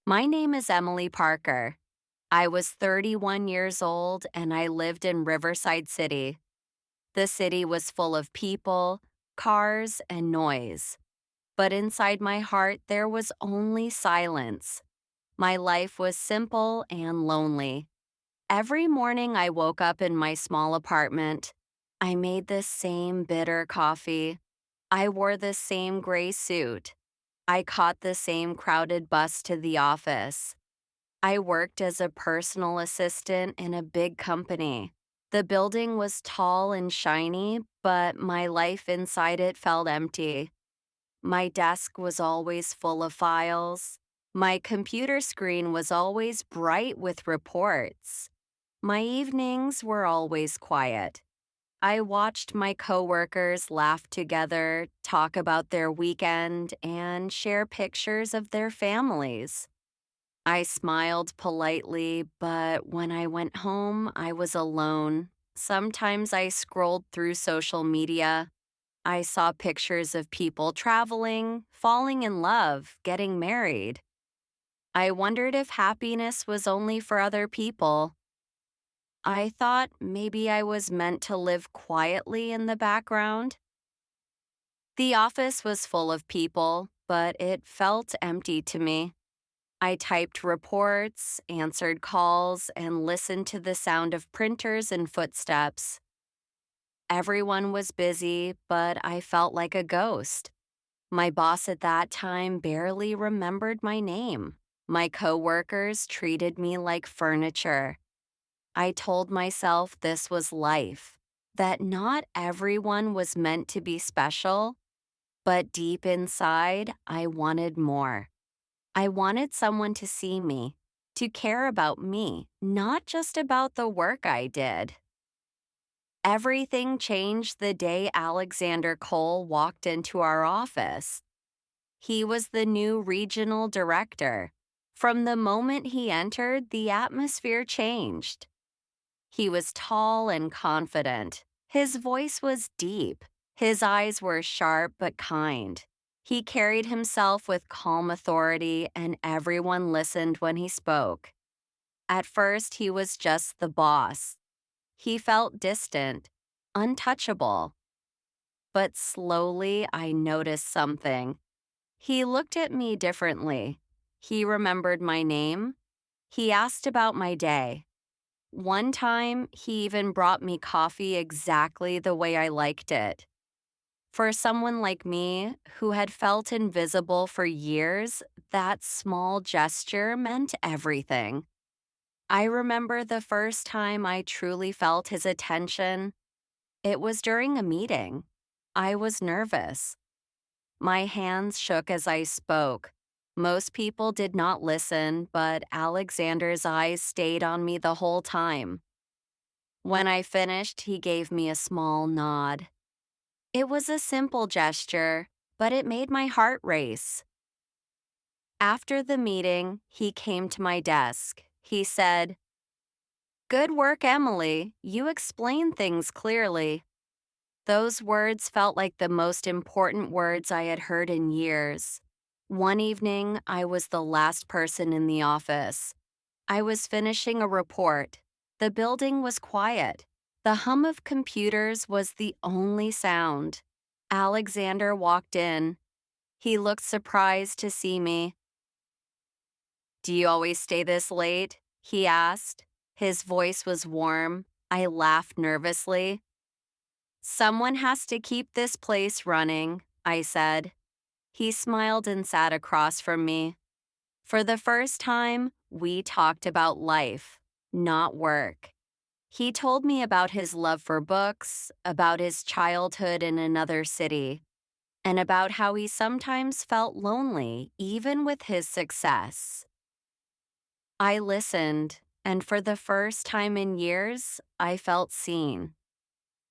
My name is Emily Parker. I was 31 years old and I lived in Riverside City. The city was full of people, cars, and noise. But inside my heart, there was only silence. My life was simple and lonely. Every morning I woke up in my small apartment. I made the same bitter coffee. I wore the same gray suit. I caught the same crowded bus to the office. I worked as a personal assistant in a big company. The building was tall and shiny, but my life inside it felt empty. My desk was always full of files. My computer screen was always bright with reports. My evenings were always quiet. I watched my coworkers laugh together, talk about their weekend, and share pictures of their families. I smiled politely, but when I went home, I was alone. Sometimes I scrolled through social media. I saw pictures of people traveling, falling in love, getting married. I wondered if happiness was only for other people. I thought maybe I was meant to live quietly in the background. The office was full of people, but it felt empty to me. I typed reports, answered calls, and listened to the sound of printers and footsteps. Everyone was busy, but I felt like a ghost. My boss at that time barely remembered my name. My coworkers treated me like furniture. I told myself this was life, that not everyone was meant to be special, but deep inside, I wanted more. I wanted someone to see me, to care about me, not just about the work I did. Everything changed the day Alexander Cole walked into our office. He was the new regional director. From the moment he entered, the atmosphere changed. He was tall and confident. His voice was deep. His eyes were sharp but kind. He carried himself with calm authority, and everyone listened when he spoke. At first, he was just the boss. He felt distant, untouchable. But slowly, I noticed something. He looked at me differently. He remembered my name. He asked about my day. One time, he even brought me coffee exactly the way I liked it. For someone like me, who had felt invisible for years, that small gesture meant everything. I remember the first time I truly felt his attention. It was during a meeting. I was nervous. My hands shook as I spoke. Most people did not listen, but Alexander's eyes stayed on me the whole time. When I finished, he gave me a small nod. It was a simple gesture, but it made my heart race. After the meeting, he came to my desk. He said, "Good work, Emily. You explain things clearly." Those words felt like the most important words I had heard in years. One evening, I was the last person in the office. I was finishing a report. The building was quiet. The hum of computers was the only sound. Alexander walked in. He looked surprised to see me. "Do you always stay this late?" he asked. His voice was warm. I laughed nervously. "Someone has to keep this place running," I said. He smiled and sat across from me. For the first time, we talked about life, not work. He told me about his love for books, about his childhood in another city, and about how he sometimes felt lonely even with his success. I listened, and for the first time in years, I felt seen.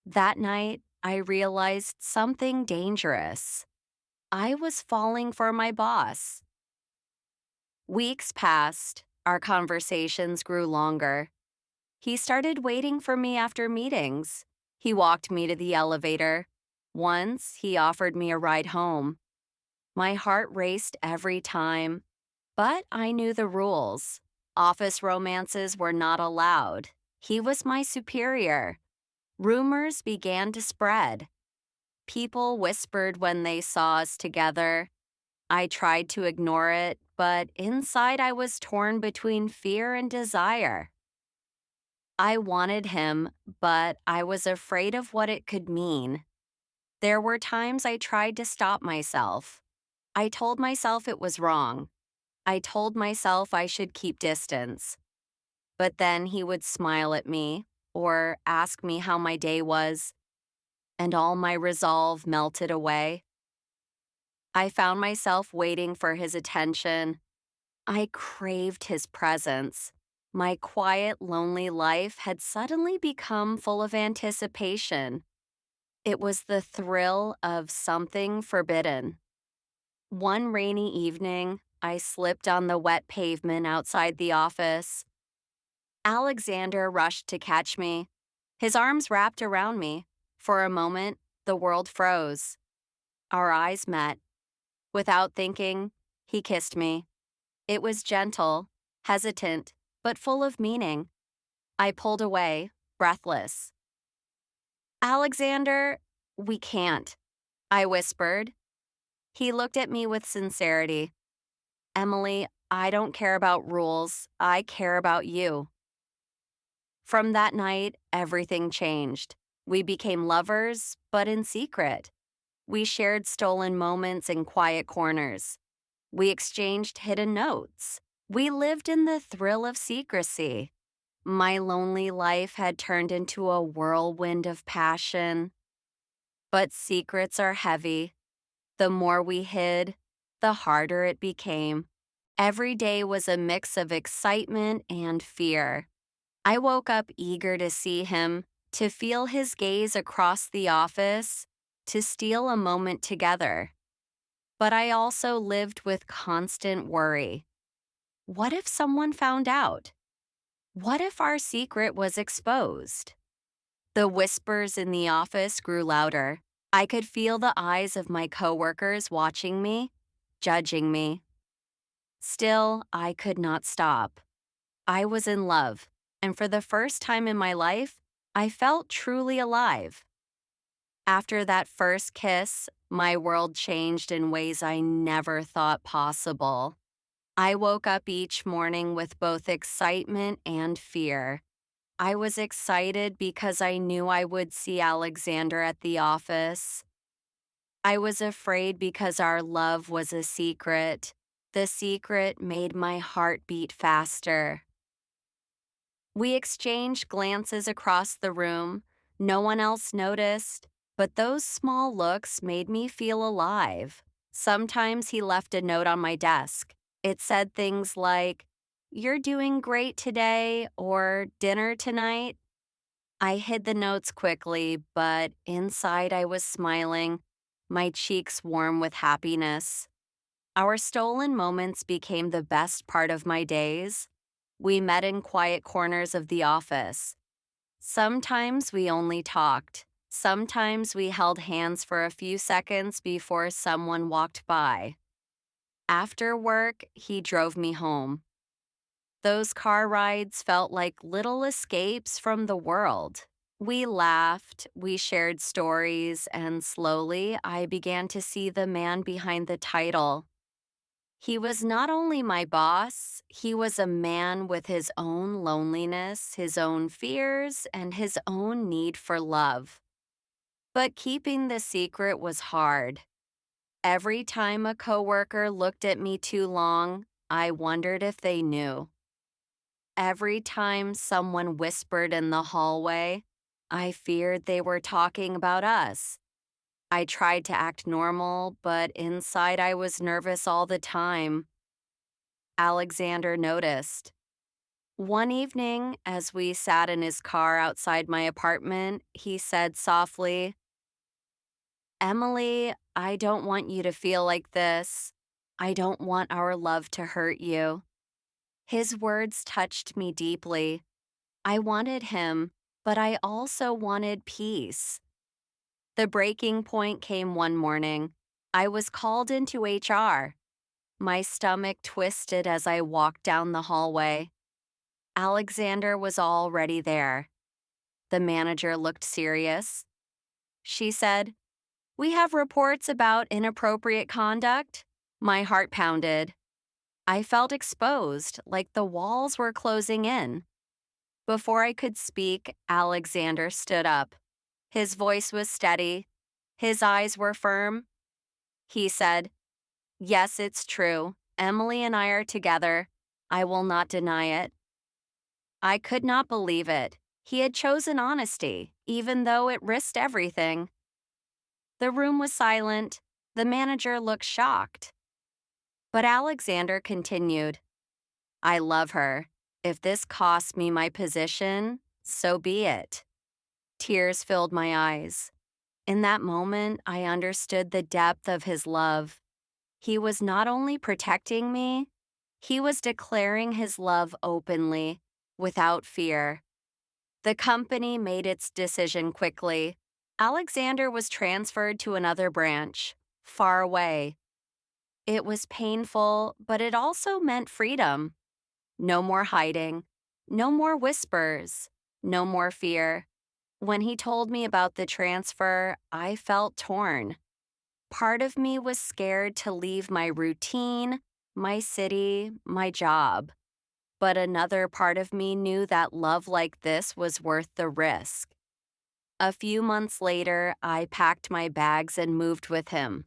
That night, I realized something dangerous. I was falling for my boss. Weeks passed. Our conversations grew longer. He started waiting for me after meetings. He walked me to the elevator. Once, he offered me a ride home. My heart raced every time. But I knew the rules. Office romances were not allowed. He was my superior. Rumors began to spread. People whispered when they saw us together. I tried to ignore it, but inside I was torn between fear and desire. I wanted him, but I was afraid of what it could mean. There were times I tried to stop myself. I told myself it was wrong. I told myself I should keep distance. But then he would smile at me or ask me how my day was, and all my resolve melted away. I found myself waiting for his attention. I craved his presence. My quiet, lonely life had suddenly become full of anticipation. It was the thrill of something forbidden. One rainy evening, I slipped on the wet pavement outside the office. Alexander rushed to catch me. His arms wrapped around me. For a moment, the world froze. Our eyes met. Without thinking, he kissed me. It was gentle, hesitant, but full of meaning. I pulled away, breathless. Alexander, we can't, I whispered. He looked at me with sincerity. Emily, I don't care about rules. I care about you. From that night, everything changed. We became lovers, but in secret. We shared stolen moments in quiet corners. We exchanged hidden notes. We lived in the thrill of secrecy. My lonely life had turned into a whirlwind of passion. But secrets are heavy. The more we hid, the harder it became. Every day was a mix of excitement and fear. I woke up eager to see him, to feel his gaze across the office, to steal a moment together. But I also lived with constant worry. What if someone found out? What if our secret was exposed? The whispers in the office grew louder. I could feel the eyes of my coworkers watching me, judging me. Still, I could not stop. I was in love, and for the first time in my life, I felt truly alive. After that first kiss, my world changed in ways I never thought possible. I woke up each morning with both excitement and fear. I was excited because I knew I would see Alexander at the office. I was afraid because our love was a secret. The secret made my heart beat faster. We exchanged glances across the room. No one else noticed, but those small looks made me feel alive. Sometimes he left a note on my desk. It said things like, "You're doing great today," or "Dinner tonight." I hid the notes quickly, but inside I was smiling, my cheeks warm with happiness. Our stolen moments became the best part of my days. We met in quiet corners of the office. Sometimes we only talked. Sometimes we held hands for a few seconds before someone walked by. After work, he drove me home. Those car rides felt like little escapes from the world. We laughed, we shared stories, and slowly I began to see the man behind the title. He was not only my boss, he was a man with his own loneliness, his own fears, and his own need for love. But keeping the secret was hard. Every time a coworker looked at me too long, I wondered if they knew. Every time someone whispered in the hallway, I feared they were talking about us. I tried to act normal, but inside I was nervous all the time. Alexander noticed. One evening, as we sat in his car outside my apartment, he said softly, "Emily, I don't want you to feel like this. I don't want our love to hurt you." His words touched me deeply. I wanted him, but I also wanted peace. The breaking point came one morning. I was called into HR. My stomach twisted as I walked down the hallway. Alexander was already there. The manager looked serious. She said, "We have reports about inappropriate conduct." My heart pounded. I felt exposed, like the walls were closing in. Before I could speak, Alexander stood up. His voice was steady. His eyes were firm. He said, "Yes, it's true. Emily and I are together. I will not deny it." I could not believe it. He had chosen honesty, even though it risked everything. The room was silent. The manager looked shocked. But Alexander continued, "I love her. If this costs me my position, so be it." Tears filled my eyes. In that moment, I understood the depth of his love. He was not only protecting me, he was declaring his love openly, without fear. The company made its decision quickly. Alexander was transferred to another branch, far away. It was painful, but it also meant freedom. No more hiding, no more whispers, no more fear. When he told me about the transfer, I felt torn. Part of me was scared to leave my routine, my city, my job. But another part of me knew that love like this was worth the risk. A few months later, I packed my bags and moved with him.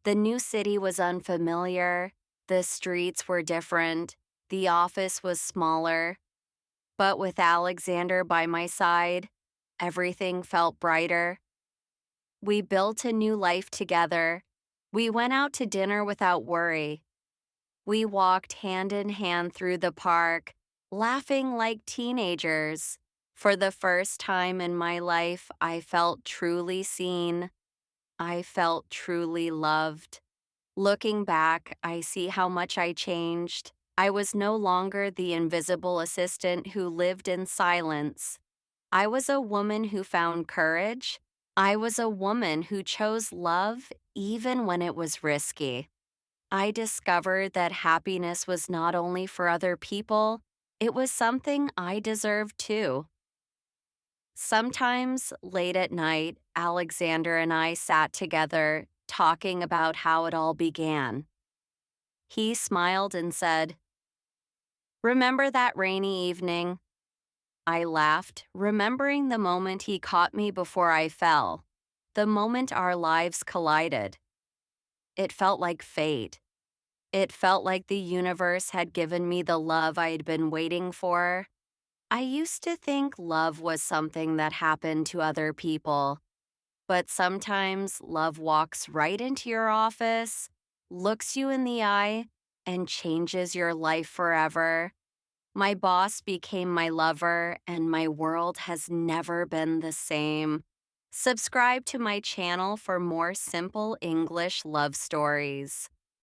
The new city was unfamiliar, the streets were different, the office was smaller. But with Alexander by my side, everything felt brighter. We built a new life together. We went out to dinner without worry. We walked hand in hand through the park, laughing like teenagers. For the first time in my life, I felt truly seen. I felt truly loved. Looking back, I see how much I changed. I was no longer the invisible assistant who lived in silence. I was a woman who found courage. I was a woman who chose love even when it was risky. I discovered that happiness was not only for other people, it was something I deserved too. Sometimes, late at night, Alexander and I sat together, talking about how it all began. He smiled and said, "Remember that rainy evening?" I laughed, remembering the moment he caught me before I fell, the moment our lives collided. It felt like fate. It felt like the universe had given me the love I'd been waiting for. I used to think love was something that happened to other people, but sometimes love walks right into your office, looks you in the eye, and changes your life forever. My boss became my lover, and my world has never been the same. Subscribe to my channel for more simple English love stories.